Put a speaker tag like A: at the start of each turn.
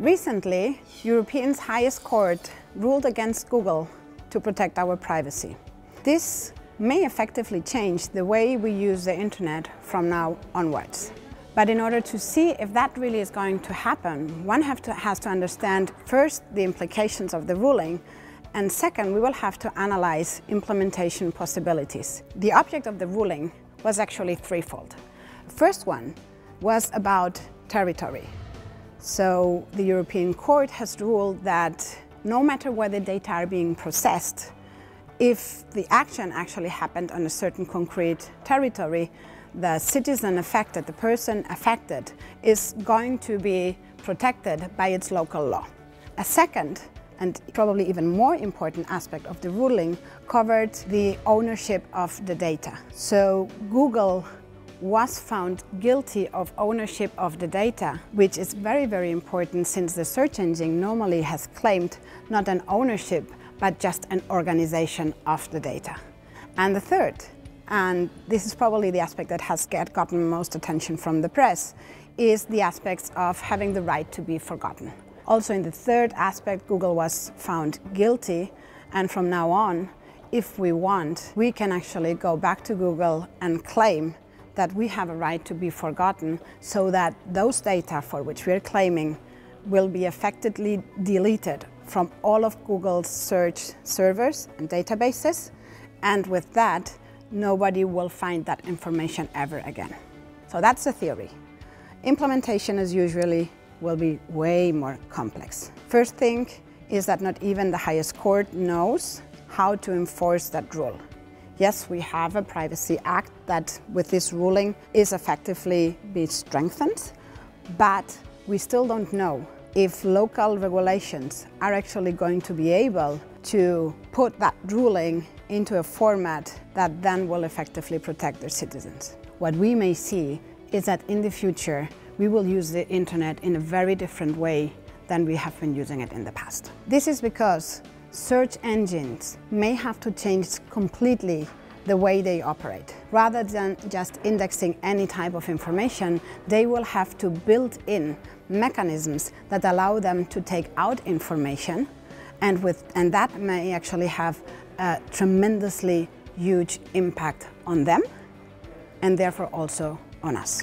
A: Recently, Europe's highest court ruled against Google to protect our privacy. This may effectively change the way we use the internet from now onwards. But in order to see if that really is going to happen, one has to understand first the implications of the ruling, and second, we will have to analyze implementation possibilities. The object of the ruling was actually threefold. The first one was about territory. So the European Court has ruled that no matter where the data are being processed, if the action actually happened on a certain concrete territory, the citizen affected, the person affected, is going to be protected by its local law. A second, and probably even more important aspect of the ruling, covered the ownership of the data. So Google was found guilty of ownership of the data, which is very, very important since the search engine normally has claimed not an ownership, but just an organization of the data. And the third, and this is probably the aspect that has gotten most attention from the press, is the aspects of having the right to be forgotten. Also in the third aspect, Google was found guilty, and from now on, if we want, we can actually go back to Google and claim that we have a right to be forgotten, so that those data for which we are claiming will be effectively deleted from all of Google's search servers and databases, and with that, nobody will find that information ever again. So that's the theory. Implementation, as usually, will be way more complex. First thing is that not even the highest court knows how to enforce that rule. Yes, we have a Privacy Act that with this ruling is effectively being strengthened, but we still don't know if local regulations are actually going to be able to put that ruling into a format that then will effectively protect their citizens. What we may see is that in the future, we will use the internet in a very different way than we have been using it in the past. This is because search engines may have to change completely the way they operate. Rather than just indexing any type of information, they will have to build in mechanisms that allow them to take out information, and that may actually have a tremendously huge impact on them and therefore also on us.